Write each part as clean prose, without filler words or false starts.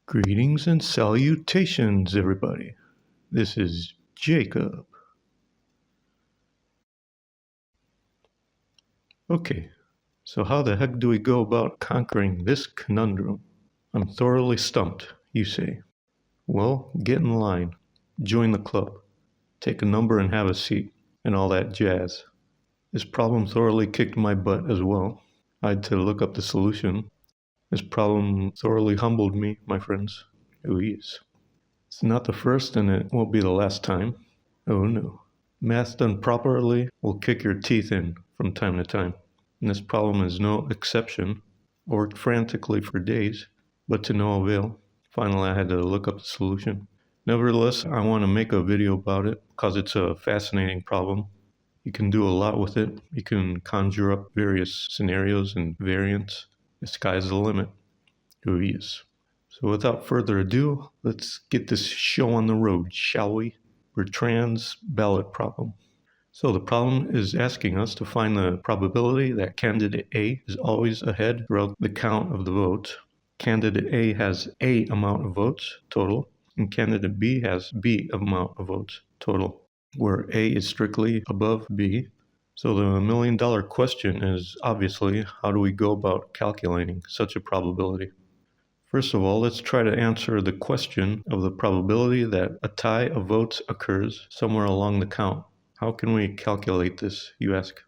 Greetings and salutations, everybody. This is Jacob. Okay, so how the heck do we go about conquering this conundrum? I'm thoroughly stumped, you say. Well, get in line, join the club, take a number and have a seat, and all that jazz. This problem thoroughly kicked my butt as well. I had to look up the solution. This problem thoroughly humbled me, my friends. Oh, yes. It's not the first and it won't be the last time. Oh no. Math done properly will kick your teeth in from time to time. And this problem is no exception. I worked frantically for days, but to no avail. Finally, I had to look up the solution. Nevertheless, I want to make a video about it because it's a fascinating problem. You can do a lot with it. You can conjure up various scenarios and variants. The sky's the limit. Oh yes. So without further ado, let's get this show on the road, shall we? Bertrand's ballot problem. So the problem is asking us to find the probability that candidate A is always ahead throughout the count of the votes. Candidate A has A amount of votes total, and candidate B has B amount of votes total, where A is strictly above B. So the million-dollar question is obviously, how do we go about calculating such a probability? First of all, let's try to answer the question of the probability that a tie of votes occurs somewhere along the count. How can we calculate this, you ask?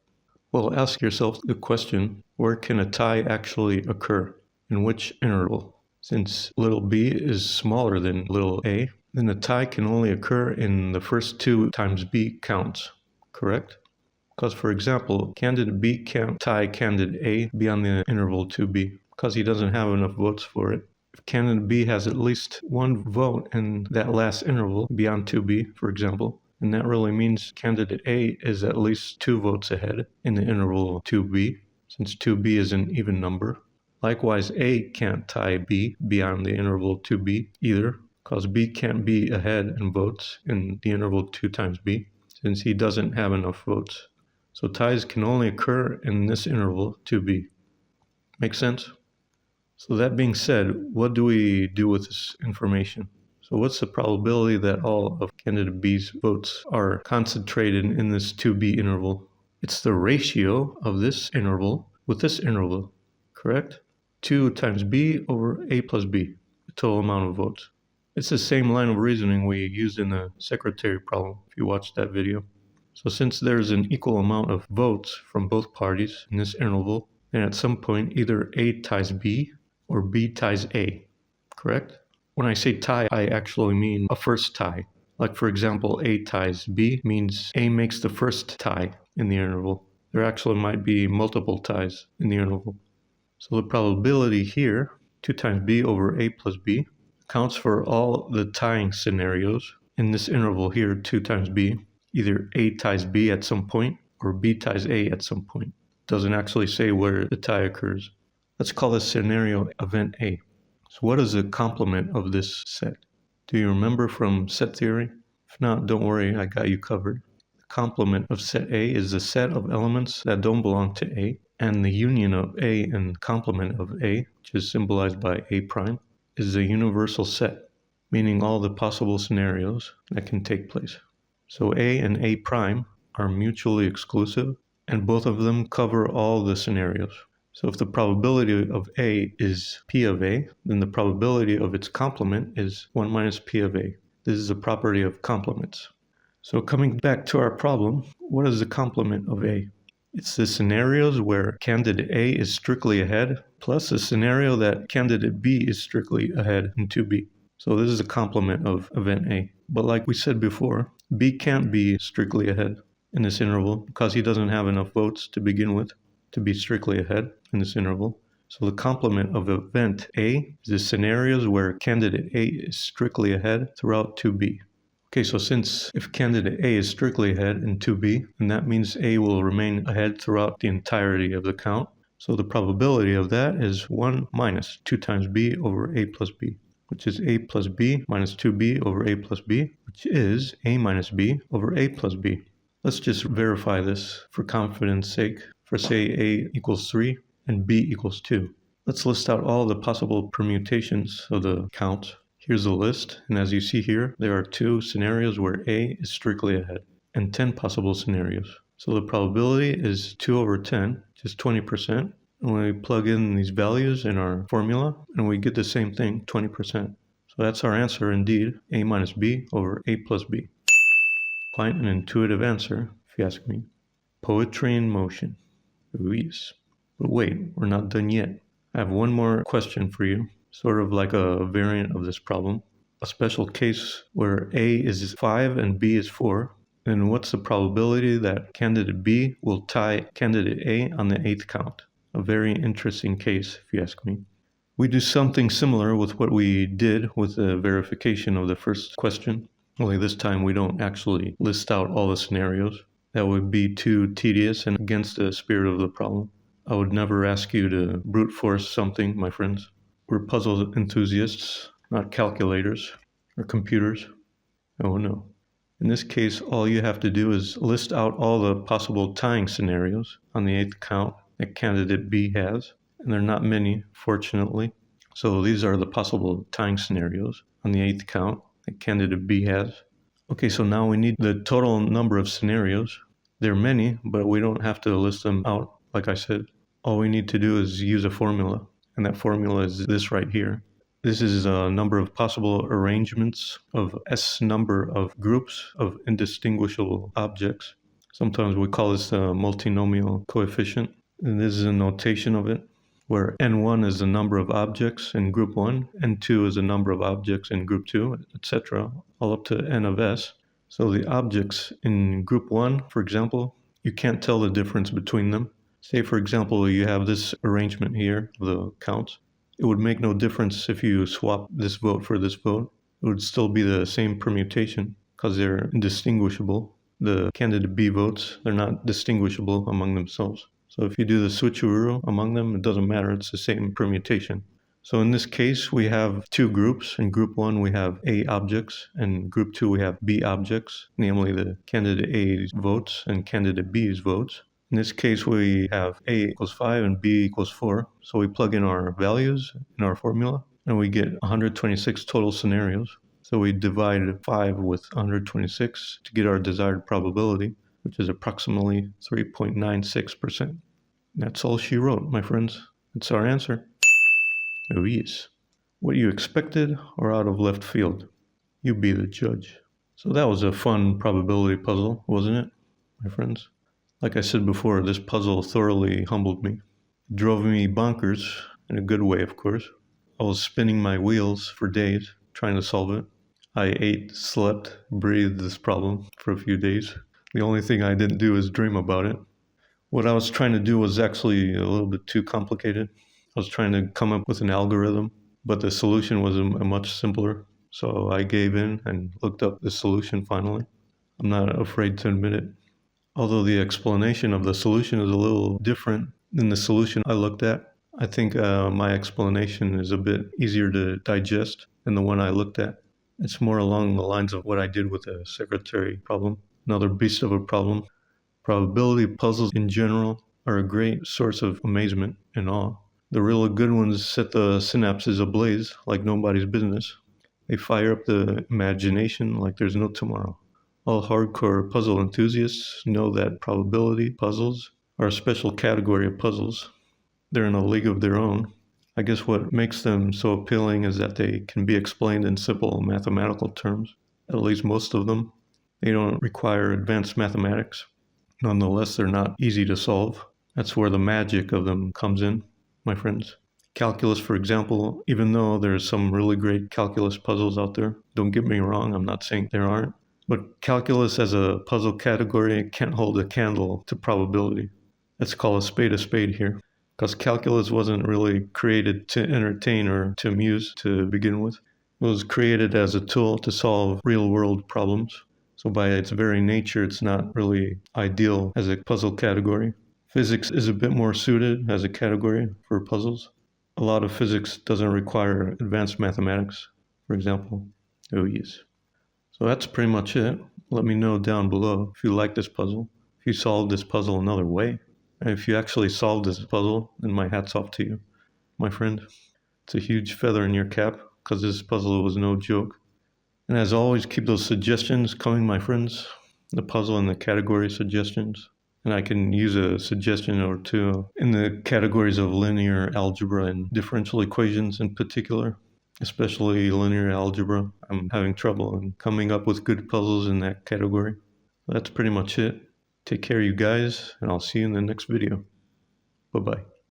Well, ask yourself the question, where can a tie actually occur? In which interval? Since little b is smaller than little a, then a tie can only occur in the first 2 times b counts, correct? Because, for example, candidate B can't tie candidate A beyond the interval 2b because he doesn't have enough votes for it. If candidate B has at least 1 vote in that last interval beyond 2b, for example, and that really means candidate A is at least 2 votes ahead in the interval 2b, since 2b is an even number. Likewise, A can't tie B beyond the interval 2b either, because B can't be ahead in votes in the interval 2 times b, since he doesn't have enough votes. So ties can only occur in this interval 2b. Make sense? So that being said, what do we do with this information? So what's the probability that all of candidate B's votes are concentrated in this 2b interval? It's the ratio of this interval with this interval, correct? 2 times b over a plus b, the total amount of votes. It's the same line of reasoning we used in the secretary problem, if you watched that video. So since there's an equal amount of votes from both parties in this interval, then at some point either A ties B or B ties A, correct? When I say tie, I actually mean a first tie. Like for example, A ties B means A makes the first tie in the interval. There actually might be multiple ties in the interval. So the probability here, 2 times B over A plus B, accounts for all the tying scenarios in this interval here, 2 times B. Either A ties B at some point or B ties A at some point. It doesn't actually say where the tie occurs. Let's call this scenario event A. So what is the complement of this set? Do you remember from set theory? If not, don't worry, I got you covered. The complement of set A is the set of elements that don't belong to A, and the union of A and complement of A, which is symbolized by A prime, is a universal set, meaning all the possible scenarios that can take place. So A and A prime are mutually exclusive, and both of them cover all the scenarios. So if the probability of A is P of A, then the probability of its complement is 1 minus P of A. This is a property of complements. So coming back to our problem, what is the complement of A? It's the scenarios where candidate A is strictly ahead, plus the scenario that candidate B is strictly ahead in 2B. So this is a complement of event A. But like we said before, B can't be strictly ahead in this interval because he doesn't have enough votes to begin with to be strictly ahead in this interval. So the complement of event A is the scenarios where candidate A is strictly ahead throughout 2B. Okay, so since if candidate A is strictly ahead in 2B, then that means A will remain ahead throughout the entirety of the count. So the probability of that is 1 minus 2 times B over A plus B, which is A plus B minus 2B over A plus B, which is A minus B over A plus B. Let's just verify this for confidence sake for say A equals 3 and B equals 2. Let's list out all the possible permutations of the counts. Here's a list, and as you see here, there are 2 scenarios where A is strictly ahead, and 10 possible scenarios. So the probability is 2 over 10, which is 20%. And we plug in these values in our formula, and we get the same thing, 20%. So that's our answer indeed, A minus B over A plus B. Quite an intuitive answer, if you ask me. Poetry in motion. Yes. But wait, we're not done yet. I have one more question for you, sort of like a variant of this problem. A special case where A is 5 and B is 4. And what's the probability that candidate B will tie candidate A on the 8th count? A very interesting case, if you ask me. We do something similar with what we did with the verification of the first question, only this time we don't actually list out all the scenarios. That would be too tedious and against the spirit of the problem. I would never ask you to brute force something, my friends. We're puzzle enthusiasts, not calculators or computers. Oh no. In this case, all you have to do is list out all the possible tying scenarios on the 8th count that candidate B has, and they're not many, fortunately. So these are the possible tying scenarios on the 8th count that candidate B has. Okay, so now we need the total number of scenarios. There are many, but we don't have to list them out, like I said. All we need to do is use a formula, and that formula is this right here. This is a number of possible arrangements of S number of groups of indistinguishable objects. Sometimes we call this a multinomial coefficient, and this is a notation of it, where N1 is the number of objects in group 1, N2 is the number of objects in group 2, etc., all up to N of S. So the objects in group 1, for example, you can't tell the difference between them. Say, for example, you have this arrangement here of the counts. It would make no difference if you swap this vote for this vote. It would still be the same permutation because they're indistinguishable. The candidate B votes, they're not distinguishable among themselves. So if you do the switcheroo among them, it doesn't matter, it's the same permutation. So in this case, we have 2 groups. In group 1, we have A objects, and group 2, we have B objects, namely the candidate A's votes and candidate B's votes. In this case, we have A equals 5 and B equals 4. So we plug in our values in our formula, and we get 126 total scenarios. So we divide 5 with 126 to get our desired probability, which is approximately 3.96%. That's all she wrote, my friends. That's our answer. Oh yes. What you expected or out of left field? You be the judge. So that was a fun probability puzzle, wasn't it, my friends? Like I said before, this puzzle thoroughly humbled me. It drove me bonkers, in a good way, of course. I was spinning my wheels for days, trying to solve it. I ate, slept, breathed this problem for a few days. The only thing I didn't do is dream about it. What I was trying to do was actually a little bit too complicated. I was trying to come up with an algorithm, but the solution was much simpler. So I gave in and looked up the solution finally. I'm not afraid to admit it. Although the explanation of the solution is a little different than the solution I looked at, I think my explanation is a bit easier to digest than the one I looked at. It's more along the lines of what I did with the secretary problem, another beast of a problem. Probability puzzles in general are a great source of amazement and awe. The really good ones set the synapses ablaze like nobody's business. They fire up the imagination like there's no tomorrow. All hardcore puzzle enthusiasts know that probability puzzles are a special category of puzzles. They're in a league of their own. I guess what makes them so appealing is that they can be explained in simple mathematical terms, at least most of them. They don't require advanced mathematics. Nonetheless, they're not easy to solve. That's where the magic of them comes in, my friends. Calculus, for example, even though there's some really great calculus puzzles out there, don't get me wrong, I'm not saying there aren't. But calculus as a puzzle category can't hold a candle to probability. Let's call a spade here. Because calculus wasn't really created to entertain or to amuse to begin with. It was created as a tool to solve real-world problems. So by its very nature, it's not really ideal as a puzzle category. Physics is a bit more suited as a category for puzzles. A lot of physics doesn't require advanced mathematics, for example. Oh yes. So that's pretty much it. Let me know down below if you like this puzzle, if you solved this puzzle another way. And if you actually solved this puzzle, then my hat's off to you. my friend. It's a huge feather in your cap, because this puzzle was no joke. And as always, keep those suggestions coming, my friends. The puzzle and the category suggestions. And I can use a suggestion or two in the categories of linear algebra and differential equations in particular, especially linear algebra. I'm having trouble in coming up with good puzzles in that category. That's pretty much it. Take care, you guys, and I'll see you in the next video. Bye-bye.